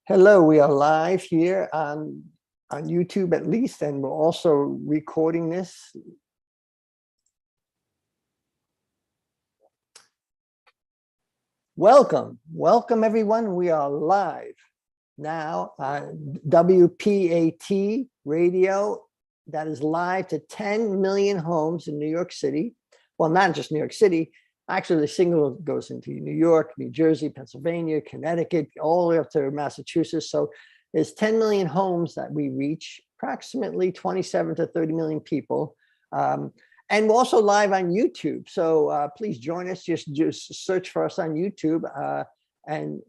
Hello, we are live here on YouTube at least, and we're also recording this. Welcome everyone. We are live now on WPAT radio that is live to 10 million homes in New York City. Well, not just New York City. Actually, the signal goes into New York, New Jersey, Pennsylvania, Connecticut, all the way up to Massachusetts. So there's 10 million homes that we reach, approximately 27 to 30 million people. And we're also live on YouTube. So please join us. Just search for us on YouTube. And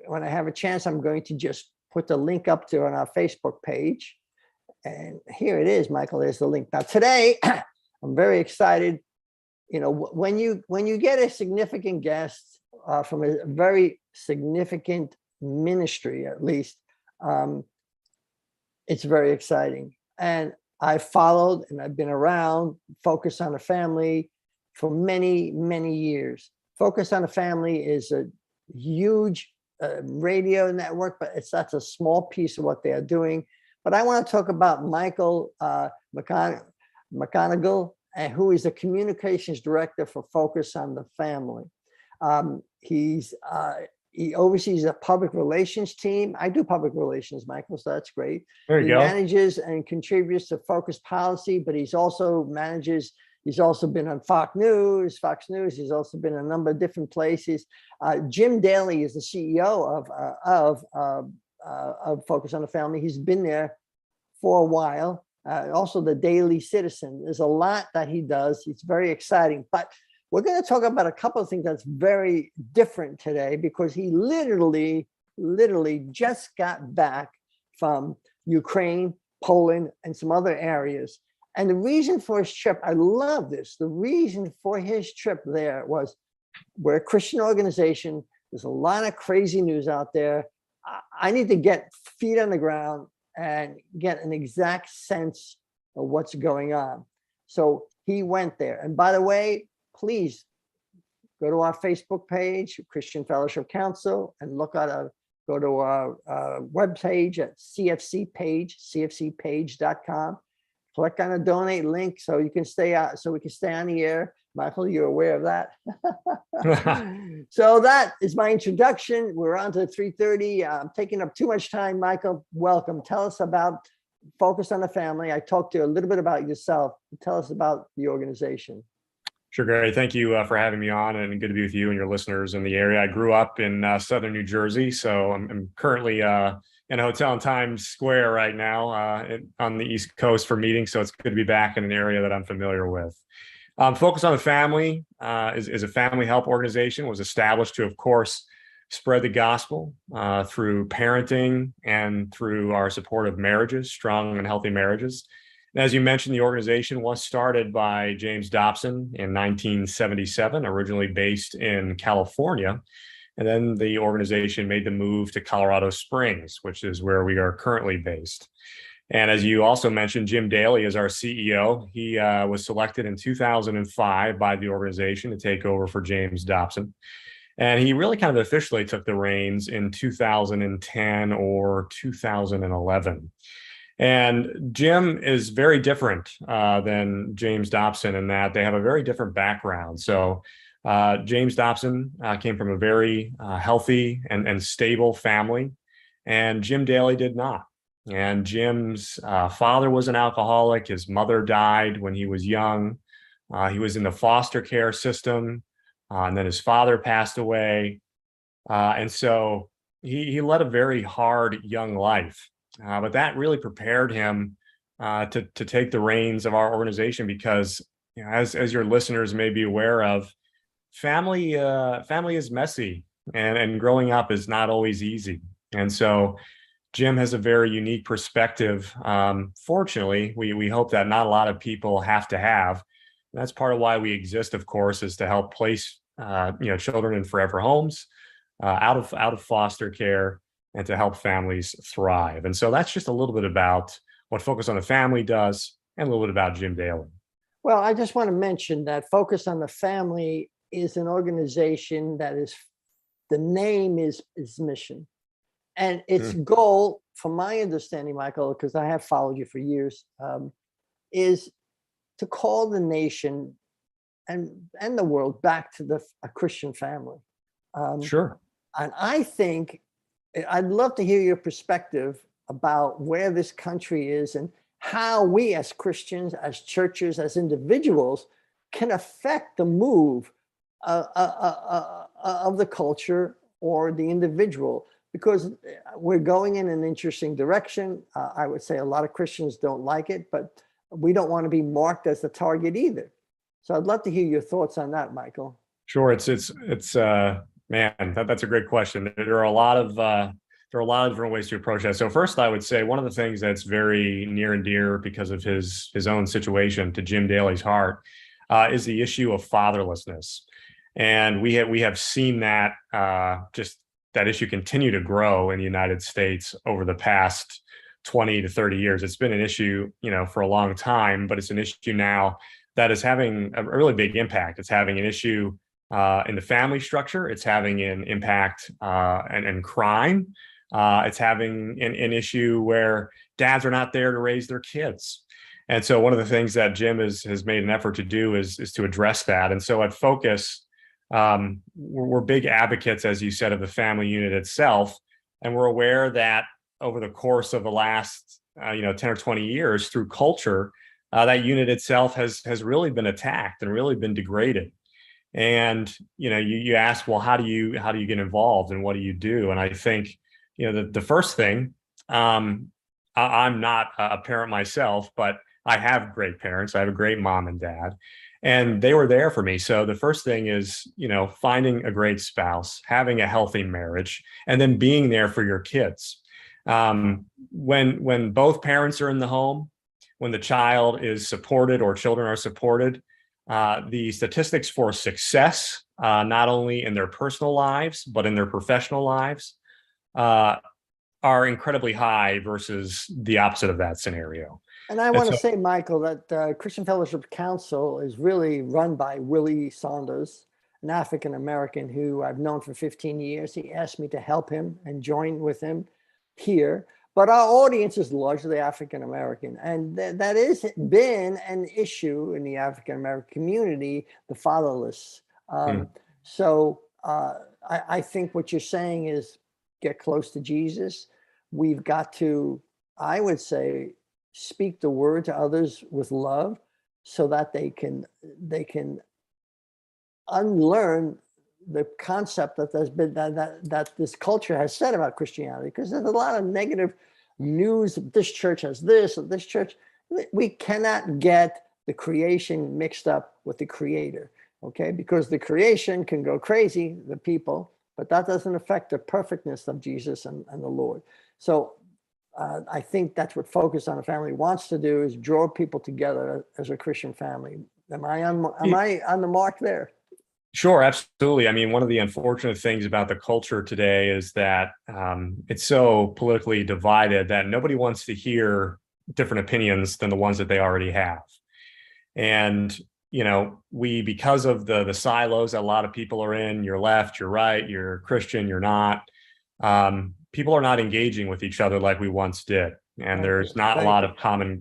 when I have a chance, I'm going to just put the link up to on our Facebook page. And here it is, Michael. There's the link. Now today, I'm very excited. You know, when you get a significant guest from a very significant ministry, at least, it's very exciting. And I followed and I've been around Focus on the Family for many, many years. Focus on the Family is a huge radio network, but that's a small piece of what they are doing. But I want to talk about Michael McGonigle, who is the communications director for Focus on the Family. He oversees a public relations team. I do public relations, Michael, so that's great. There you go. He manages and contributes to Focus policy, but he's also been on Fox News. He's also been in a number of different places. Jim Daly is the CEO of Focus on the Family. He's been there for a while. Also the Daily Citizen. There's a lot that he does. It's very exciting, but we're going to talk about a couple of things that's very different today because he literally just got back from Ukraine, Poland, and some other areas. And the reason for his trip, I love this. The reason for his trip there was we're a Christian organization. There's a lot of crazy news out there. I need to get feet on the ground and get an exact sense of what's going on. So he went there. And by the way, please go to our Facebook page, Christian Fellowship Council, and go to our webpage at CFC page, cfcpage.com. Click on a donate link so you can stay out, so we can stay on the air. Michael, you're aware of that. So that is my introduction. We're on to 3:30. I'm taking up too much time. Michael, welcome. Tell us about Focus on the Family. I talked to you a little bit about yourself. Tell us about the organization. Sure, Gary. Thank you for having me on, and good to be with you and your listeners in the area. I grew up in southern New Jersey, so I'm currently in a hotel in Times Square right now on the East Coast for meetings, so it's good to be back in an area that I'm familiar with. Focus on the Family is a family help organization. Was established to, of course, spread the gospel through parenting and through our support of marriages, strong and healthy marriages. And as you mentioned, the organization was started by James Dobson in 1977, originally based in California. And then the organization made the move to Colorado Springs, which is where we are currently based. And as you also mentioned, Jim Daly is our CEO. He was selected in 2005 by the organization to take over for James Dobson. And he really kind of officially took the reins in 2010 or 2011. And Jim is very different than James Dobson in that they have a very different background. So James Dobson came from a very healthy and stable family, and Jim Daly did not. And Jim's father was an alcoholic. His mother died when he was young. He was in the foster care system, and then his father passed away. And so he led a very hard young life. But that really prepared him to take the reins of our organization because, you know, as your listeners may be aware of, family is messy, and growing up is not always easy. And so Jim has a very unique perspective. Fortunately, we hope that not a lot of people have to have. And that's part of why we exist, of course, is to help place children in forever homes, out of foster care, and to help families thrive. And so that's just a little bit about what Focus on the Family does and a little bit about Jim Daly. Well, I just want to mention that Focus on the Family is an organization that is, the name is mission. And its goal, from my understanding, Michael, because I have followed you for years, is to call the nation and the world back to a Christian family. Sure. And I think I'd love to hear your perspective about where this country is and how we as Christians, as churches, as individuals can affect the move of the culture or the individual, because we're going in an interesting direction. I would say a lot of Christians don't like it, but we don't want to be marked as the target either. So I'd love to hear your thoughts on that, Michael. Sure. It's man, that's a great question. There are a lot of different ways to approach that. So first, I would say one of the things that's very near and dear because of his own situation to Jim Daly's heart is the issue of fatherlessness, and we have seen that just that issue continue to grow in the United States over the past 20 to 30 years. It's been an issue, for a long time, but it's an issue now that is having a really big impact. It's having an issue in the family structure. It's having an impact and crime. It's having an issue where dads are not there to raise their kids. And so one of the things that Jim has made an effort to do is to address that. And so at Focus, we're big advocates, as you said, of the family unit itself. And we're aware that over the course of the last 10 or 20 years through culture, that unit itself has really been attacked and really been degraded. And you ask, well, how do you get involved and what do you do? And I think the first thing, I'm not a parent myself, but I have great parents. I have a great mom and dad, and they were there for me. So the first thing is finding a great spouse, having a healthy marriage, and then being there for your kids. When both parents are in the home, when the child is supported or children are supported, the statistics for success, not only in their personal lives, but in their professional lives, are incredibly high versus the opposite of that scenario. And I want to say, Michael, that Christian Fellowship Council is really run by Willie Saunders, an African-American who I've known for 15 years. He asked me to help him and join with him here. But our audience is largely African-American, and that has been an issue in the African-American community, the fatherless. So I think what you're saying is get close to Jesus. We've got to, I would say, speak the word to others with love so that they can unlearn the concept that there's been that this culture has said about Christianity, because there's a lot of negative news. This church has this, or this church. We cannot get the creation mixed up with the creator, okay? Because the creation can go crazy, the people, but that doesn't affect the perfectness of Jesus and the Lord. So I think that's what Focus on a Family wants to do, is draw people together as a Christian family. Am I on the mark there? Sure, absolutely. I mean, one of the unfortunate things about the culture today is that it's so politically divided that nobody wants to hear different opinions than the ones that they already have. And, because of the silos that a lot of people are in, you're left, you're right, you're Christian, you're not, people are not engaging with each other like we once did. And there's not a lot of common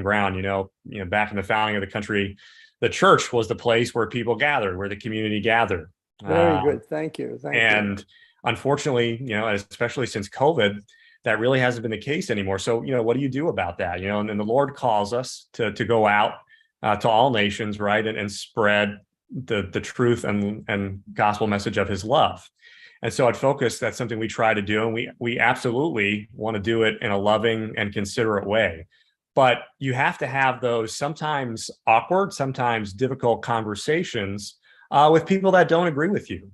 ground. Back in the founding of the country, the church was the place where people gathered, where the community gathered. Very good. Thank you. And unfortunately, especially since COVID, that really hasn't been the case anymore. So, what do you do about that? And the Lord calls us to go out to all nations, right, and spread the truth and gospel message of His love. And so at Focus, that's something we try to do, and we absolutely want to do it in a loving and considerate way. But you have to have those sometimes awkward, sometimes difficult conversations with people that don't agree with you.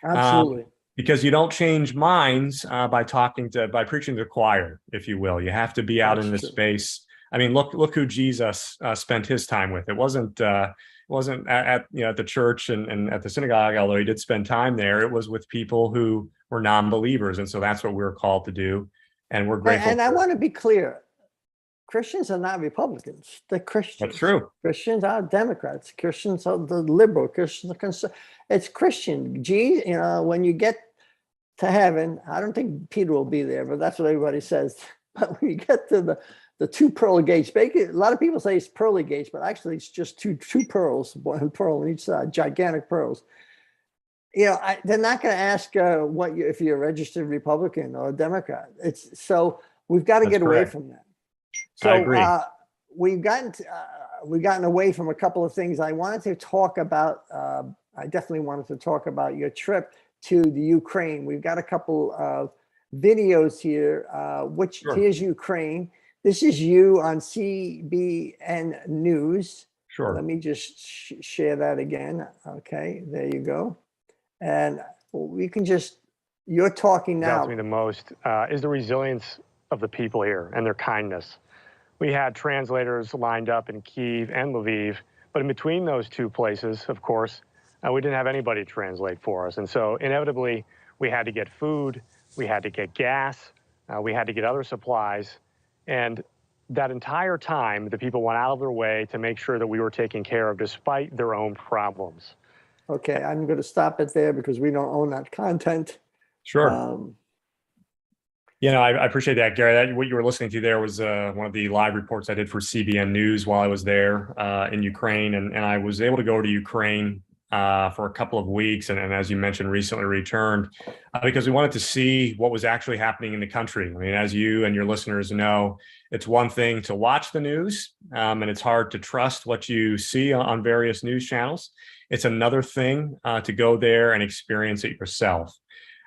Absolutely. Because you don't change minds by preaching to the choir, if you will. You have to be out in the space. I mean, look who Jesus spent His time with. It wasn't at the church and at the synagogue, although He did spend time there. It was with people who were non-believers, and so that's what we're called to do. And we're grateful. And I want to be clear. Christians are not Republicans. They're Christians. That's true. Christians are Democrats. Christians are the liberal. Christians are conservative. It's Christian. When you get to heaven. I don't think Peter will be there, but that's what everybody says. But when you get to the two pearl gates, a lot of people say it's pearly gates, but actually it's just two pearls, one pearl on each side, gigantic pearls. They're not going to ask if you're a registered Republican or a Democrat. So we've got to get away from that. So I agree. We've gotten away from a couple of things. I wanted to talk about. I definitely wanted to talk about your trip to the Ukraine. We've got a couple of videos here. Here's Ukraine. This is you on CBN News. Sure. Let me just share that again. Okay, there you go. And we can you're talking now. What me the most is the resilience of the people here and their kindness. We had translators lined up in Kyiv and Lviv, but in between those two places, of course, we didn't have anybody translate for us. And so inevitably, we had to get food, we had to get gas, we had to get other supplies. And that entire time, the people went out of their way to make sure that we were taken care of despite their own problems. Okay, I'm going to stop it there because we don't own that content. Sure. I appreciate that, Gary. What you were listening to there was one of the live reports I did for CBN News while I was there in Ukraine. And I was able to go to Ukraine for a couple of weeks. And as you mentioned, recently returned because we wanted to see what was actually happening in the country. I mean, as you and your listeners know, it's one thing to watch the news, and it's hard to trust what you see on various news channels. It's another thing to go there and experience it yourself.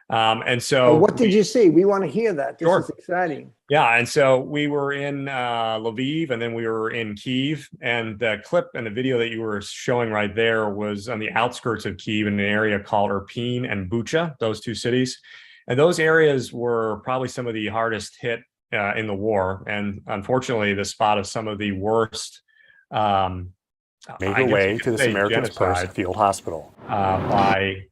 And so what did you see? We want to hear that. This Sure. is exciting. Yeah. And so we were in Lviv, and then we were in Kyiv, and the clip and the video that you were showing right there was on the outskirts of Kyiv in an area called Irpin and Bucha, those two cities. And those areas were probably some of the hardest hit in the war. And unfortunately, the spot of some of the worst Made her way to the Samaritan's Purse Field Hospital by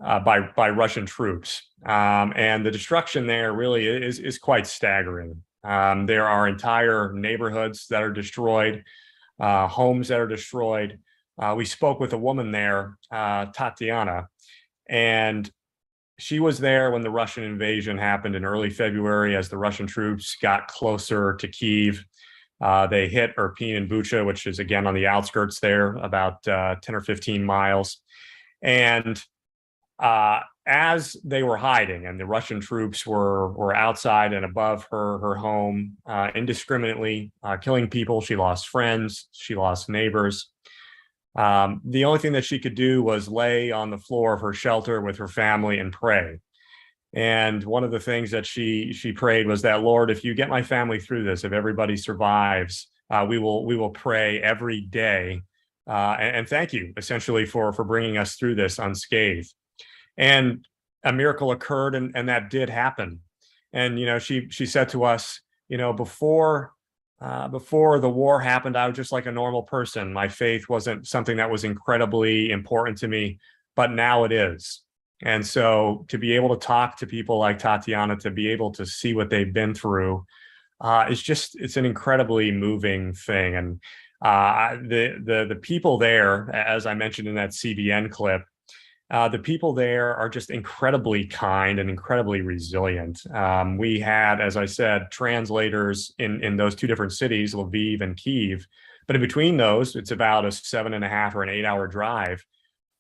Russian troops, and the destruction there really is quite staggering. There are entire neighborhoods that are destroyed, homes that are destroyed. We spoke with a woman there, Tatiana, and she was there when the Russian invasion happened in early February as the Russian troops got closer to Kyiv. They hit Irpin and Bucha, which is again on the outskirts there, about 10 or 15 miles. And as they were hiding and the Russian troops were outside and above her home, indiscriminately killing people, she lost friends, she lost neighbors. The only thing that she could do was lay on the floor of her shelter with her family and pray. And one of the things that she prayed was that, Lord, if you get my family through this, if everybody survives, we will pray every day. And thank you essentially for bringing us through this unscathed. And a miracle occurred, and that did happen. And, she said to us, before the war happened, I was just like a normal person. My faith wasn't something that was incredibly important to me, but now it is. And so to be able to talk to people like Tatiana, to be able to see what they've been through, it's an incredibly moving thing. And the people there, as I mentioned in that CBN clip, the people there are just incredibly kind and incredibly resilient. We had, as I said, translators in those two different cities, Lviv and Kyiv. But in between those, it's about a 7.5 or an 8-hour drive.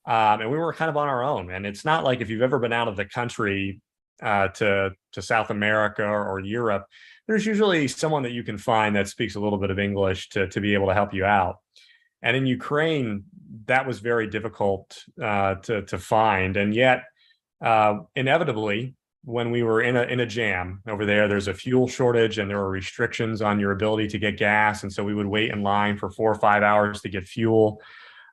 And we were kind of on our own. And it's not like if you've ever been out of the country to South America or Europe, there's usually someone that you can find that speaks a little bit of English to be able to help you out. And in Ukraine, that was very difficult to find. And yet, inevitably, when we were in a jam over there, there's a fuel shortage and there were restrictions on your ability to get gas. And so we would wait in line for 4 or 5 hours to get fuel.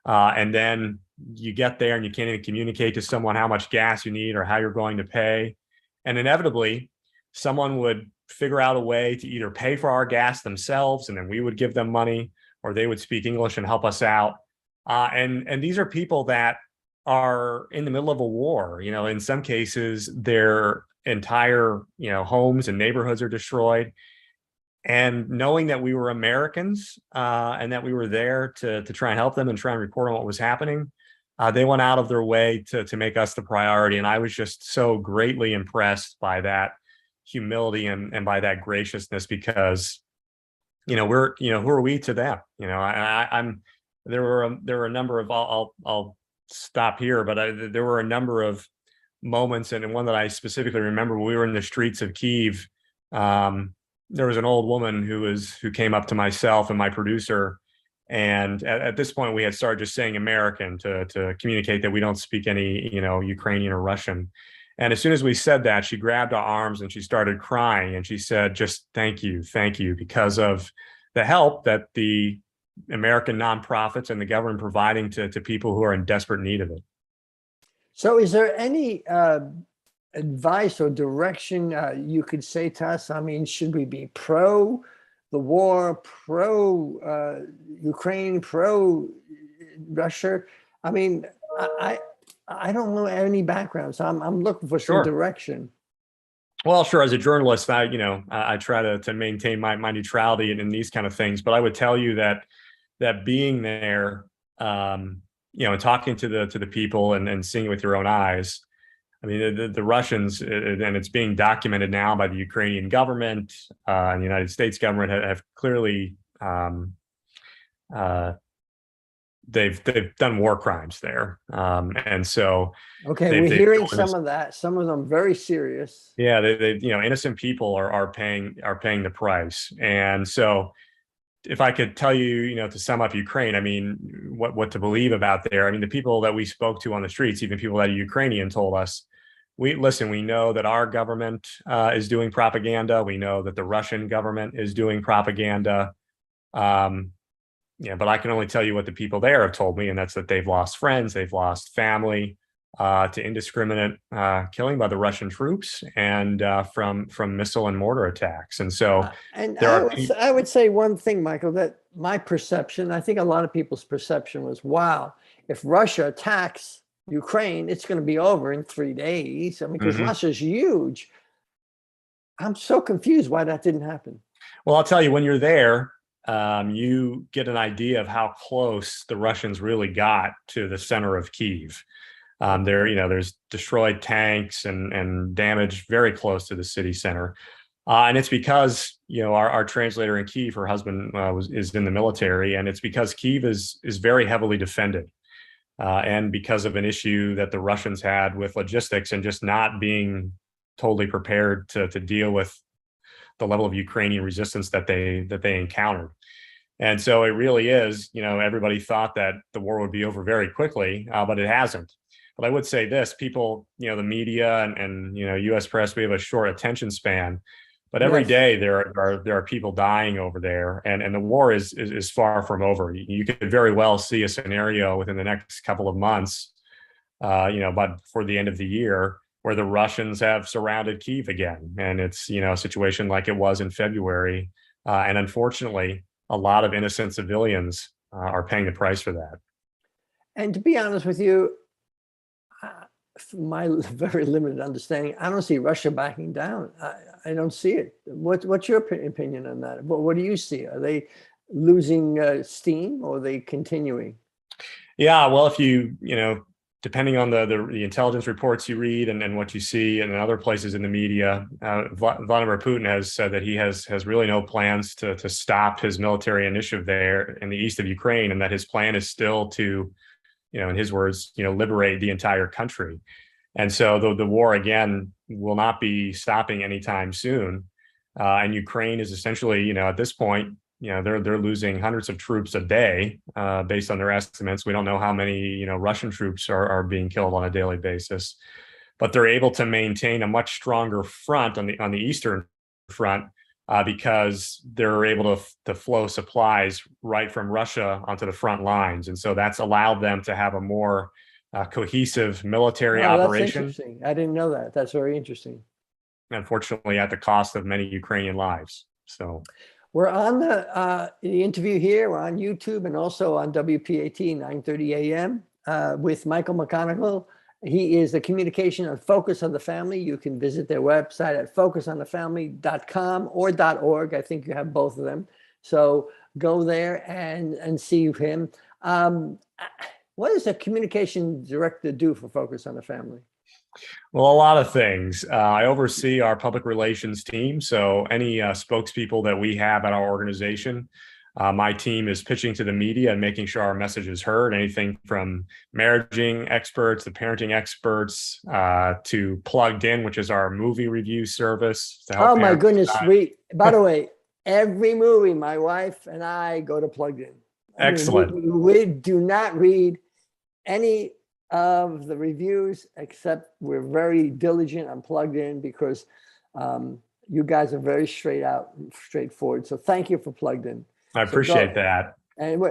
And then you get there and you can't even communicate to someone how much gas you need or how you're going to pay. And inevitably, someone would figure out a way to either pay for our gas themselves, and then we would give them money, or they would speak English and help us out. And these are people that are in the middle of a war. In some cases, their entire, homes and neighborhoods are destroyed. And knowing that we were Americans and that we were there to try and help them and try and report on what was happening, They went out of their way to make us the priority. And I was just so greatly impressed by that humility and by that graciousness, because, we're, who are we to them? I'm, there were a number of, I'll stop here, but there were a number of moments, and one that I specifically remember, when we were in the streets of Kyiv. There was an old woman who came up to myself and my producer, and at this point we had started just saying American to communicate that we don't speak any Ukrainian or Russian. And as soon as we said that, she grabbed our arms and she started crying, and she said, just thank you, because of the help that the American nonprofits and the government providing to people who are in desperate need of it. So is there any advice or direction you could say to us? I mean, should we be pro the war, pro Ukraine, pro Russia? I mean, I don't know any background, so I'm looking for some direction. Well, sure. As a journalist, I try to maintain my neutrality in these kind of things. But I would tell you that being there, and talking to the people and seeing it with your own eyes. I mean, the Russians, and it's being documented now by the Ukrainian government and the United States government, have clearly they've done war crimes there, and so we're hearing some of that. Some of them very serious. Yeah, they innocent people are paying the price, and so. If I could tell you, to sum up Ukraine, I mean, what to believe about there. I mean, the people that we spoke to on the streets, even people that are Ukrainian, told us, we know that our government is doing propaganda. We know that the Russian government is doing propaganda. But I can only tell you what the people there have told me, and that's that they've lost friends, they've lost family to indiscriminate killing by the Russian troops, and from missile and mortar attacks. And so I would say one thing, Michael, that my perception, I think a lot of people's perception was, wow, if Russia attacks Ukraine, it's going to be over in 3 days. I mean, because Russia's huge. I'm so confused why that didn't happen. Well, I'll tell you, when you're there, you get an idea of how close the Russians really got to the center of Kyiv. There's destroyed tanks and damage very close to the city center. And it's because, our translator in Kyiv, her husband is in the military, and it's because Kyiv is very heavily defended. And because of an issue that the Russians had with logistics and just not being totally prepared to deal with the level of Ukrainian resistance that they encountered. And so it really is, everybody thought that the war would be over very quickly, but it hasn't. But I would say this, people, the media and U.S. press, we have a short attention span, but every day there are people dying over there, and the war is far from over. You could very well see a scenario within the next couple of months, but for the end of the year, where the Russians have surrounded Kyiv again, and it's a situation like it was in February, and unfortunately, a lot of innocent civilians are paying the price for that. And to be honest with you, from my very limited understanding, I don't see Russia backing down. I don't see it. What's your opinion on that? What do you see? Are they losing steam, or are they continuing? Yeah, well, if depending on the intelligence reports you read and what you see in other places in the media, Vladimir Putin has said that he has really no plans to stop his military initiative there in the east of Ukraine, and that his plan is still to, in his words, liberate the entire country. And so the war, again, will not be stopping anytime soon. And Ukraine is essentially, at this point, they're losing hundreds of troops a day based on their estimates. We don't know how many, Russian troops are being killed on a daily basis, but they're able to maintain a much stronger front on the eastern front because they're able to flow supplies right from Russia onto the front lines. And so that's allowed them to have a more cohesive military operation. That's interesting. I didn't know that. That's very interesting. Unfortunately, at the cost of many Ukrainian lives. So we're on the interview here. We're on YouTube and also on WPAT 9:30 a.m. With Michael McGonigle. He is the communication and focus on the family. You can visit their website at focusonthefamily.com or .org. I think you have both of them. So go there and see him. What does a communication director do for Focus on the Family? Well, a lot of things. I oversee our public relations team. So any spokespeople that we have at our organization, my team is pitching to the media and making sure our message is heard. Anything from marriaging experts, the parenting experts, to Plugged In, which is our movie review service to help. Oh my goodness! By the way, every movie, my wife and I go to Plugged In. Excellent. We do not read any of the reviews, except we're very diligent on Plugged In because you guys are very straightforward. So thank you for Plugged In. I appreciate that. And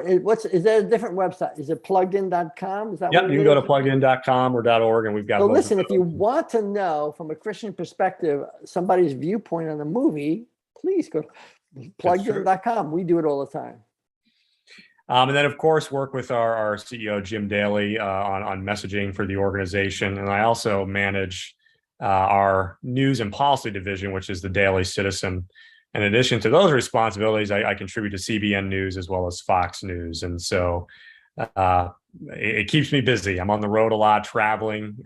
is there a different website? Is it pluggedin.com? Is that Yep, what you can go to pluggedin.com or .org, and we've got. So listen, if you want to know from a Christian perspective somebody's viewpoint on a movie, please go to pluggedin.com. We do it all the time. And then, of course, work with our CEO, Jim Daly, on messaging for the organization. And I also manage our news and policy division, which is the Daily Citizen. In addition to those responsibilities, I contribute to CBN News as well as Fox News. And so it keeps me busy. I'm on the road a lot, traveling,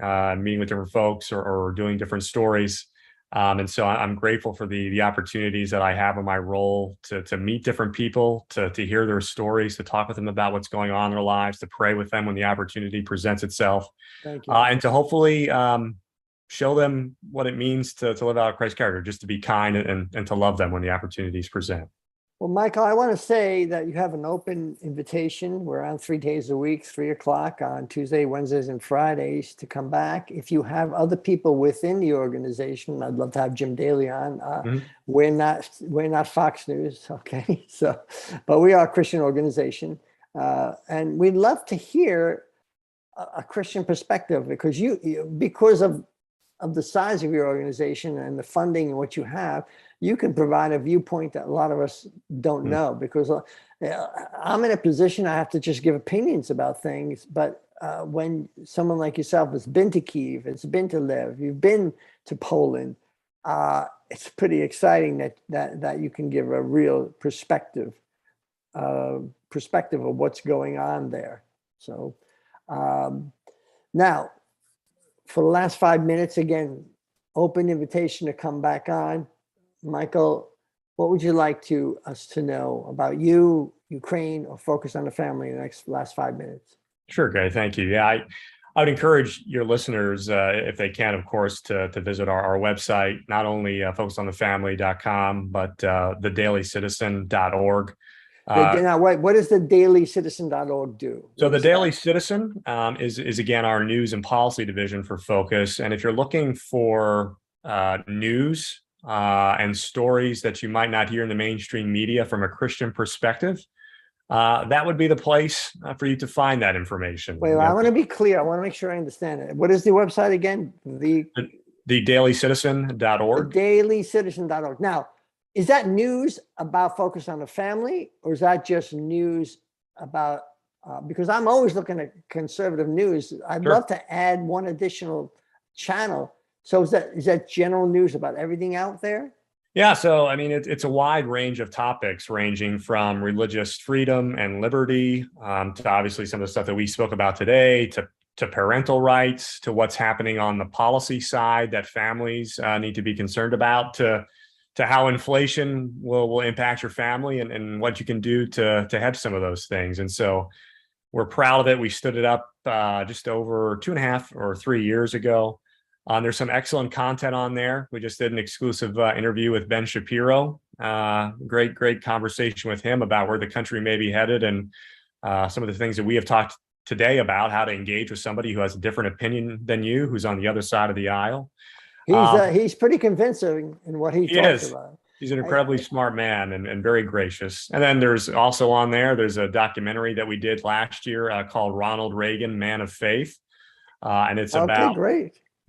meeting with different folks or doing different stories. And so I'm grateful for the opportunities that I have in my role to meet different people, to hear their stories, to talk with them about what's going on in their lives, to pray with them when the opportunity presents itself. Thank you. And to hopefully show them what it means to live out Christ's character, just to be kind and to love them when the opportunities present. Well, Michael, I want to say that you have an open invitation. We're on 3 days a week, 3:00 on Tuesday, Wednesdays, and Fridays to come back. If you have other people within the organization, I'd love to have Jim Daly on. We're not Fox News, okay? So, but we are a Christian organization, and we'd love to hear a Christian perspective because because of the size of your organization and the funding and what you have, you can provide a viewpoint that a lot of us don't know, because I'm in a position I have to just give opinions about things. But when someone like yourself has been to Kyiv, has been to Lviv, you've been to Poland, it's pretty exciting that you can give a real perspective of what's going on there. So now, for the last 5 minutes, again, open invitation to come back on. Michael, what would you like us to know about you, Ukraine, or Focus on the Family in the last 5 minutes? Sure, Gary. Thank you. Yeah, I would encourage your listeners, if they can, of course, to visit our website, not only focusonthefamily.com, but thedailycitizen.org. Now, what does the dailycitizen.org do? So the Daily Citizen is again our news and policy division for Focus. And if you're looking for news and stories that you might not hear in the mainstream media from a Christian perspective, that would be the place for you to find that information. Wait, I want to be clear. I want to make sure I understand it. What is the website again? The dailycitizen.org. Dailycitizen.org. Now, is that news about Focus on the Family, or is that just news about, because I'm always looking at conservative news. I'd love to add one additional channel. So is that general news about everything out there? Yeah. So, I mean, it's a wide range of topics ranging from religious freedom and liberty to obviously some of the stuff that we spoke about today, to parental rights, to what's happening on the policy side that families need to be concerned about, to how inflation will impact your family and what you can do to hedge some of those things. And so we're proud of it. We stood it up just over 2.5 or 3 years ago. There's some excellent content on there. We just did an exclusive interview with Ben Shapiro. Great conversation with him about where the country may be headed and some of the things that we have talked today about, how to engage with somebody who has a different opinion than you, who's on the other side of the aisle. He's pretty convincing in what he talks about. He's an incredibly smart man and very gracious. And then there's also on there's a documentary that we did last year called Ronald Reagan, Man of Faith. And it's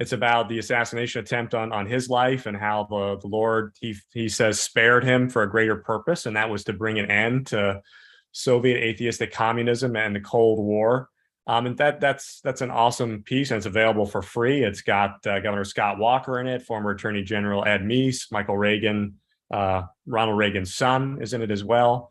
it's about the assassination attempt on his life and how the Lord, he says, spared him for a greater purpose. And that was to bring an end to Soviet atheistic communism and the Cold War. And that's an awesome piece, and it's available for free. It's got Governor Scott Walker in it, former Attorney General Ed Meese, Michael Reagan, Ronald Reagan's son is in it as well.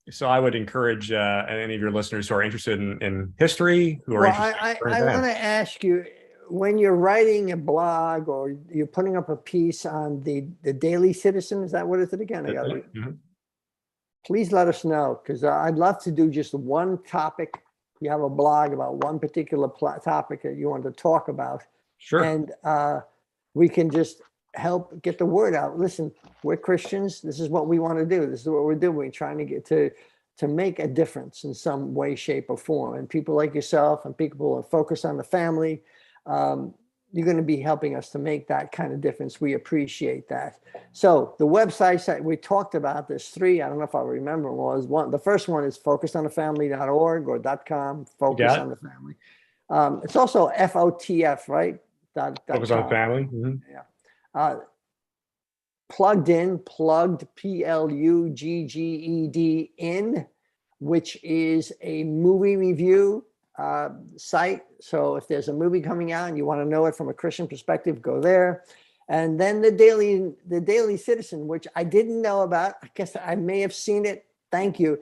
So I would encourage any of your listeners who are interested in history, who are Well, interested I want to ask you, when you're writing a blog or you're putting up a piece on the Daily Citizen, is that what is it again? I got to please let us know, because I'd love to do just one topic. You have a blog about one particular topic that you want to talk about. Sure. And we can just help get the word out. Listen, we're Christians. This is what we want to do. This is what we're doing. We're trying to get to make a difference in some way, shape, or form. And people like yourself and people who are focused on the family, you're going to be helping us to make that kind of difference. We appreciate that. So the websites that we talked about, there's 3. I don't know if I remember. Was one. The first one is focusonthe.org or .com. Focus on the family. It's also FOTF, right? Focus on the family. Yeah. Plugged PLUGGED in, which is a movie review site. So if there's a movie coming out and you want to know it from a Christian perspective, go there. And then the Daily Citizen, which I didn't know about. I guess I may have seen it. Thank you.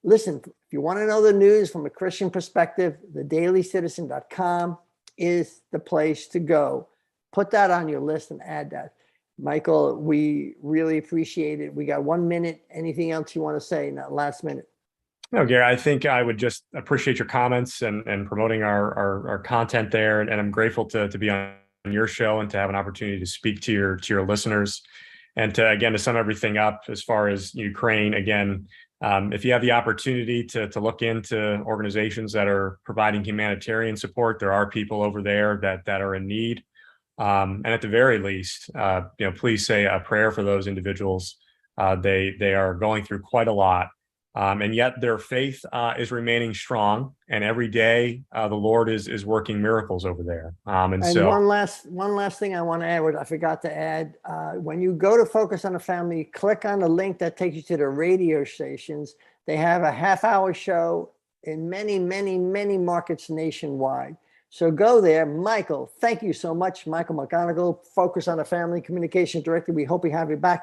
Listen, if you want to know the news from a Christian perspective, thedailycitizen.com is the place to go. Put that on your list and add that. Michael, we really appreciate it. We got 1 minute. Anything else you want to say in that last minute? No, Gary, I think I would just appreciate your comments and promoting our content there. And I'm grateful to be on your show and to have an opportunity to speak to your listeners. And to sum everything up as far as Ukraine, again, if you have the opportunity to look into organizations that are providing humanitarian support, there are people over there that are in need. And at the very least, please say a prayer for those individuals. They are going through quite a lot, and yet their faith is remaining strong. And every day, the Lord is working miracles over there. And so one last thing I want to add, what I forgot to add, when you go to Focus on the Family, click on the link that takes you to the radio stations. They have a half-hour show in many, many, many markets nationwide. So go there. Michael, thank you so much. Michael McGonigle, Focus on the Family Communications Director. We hope we have you back.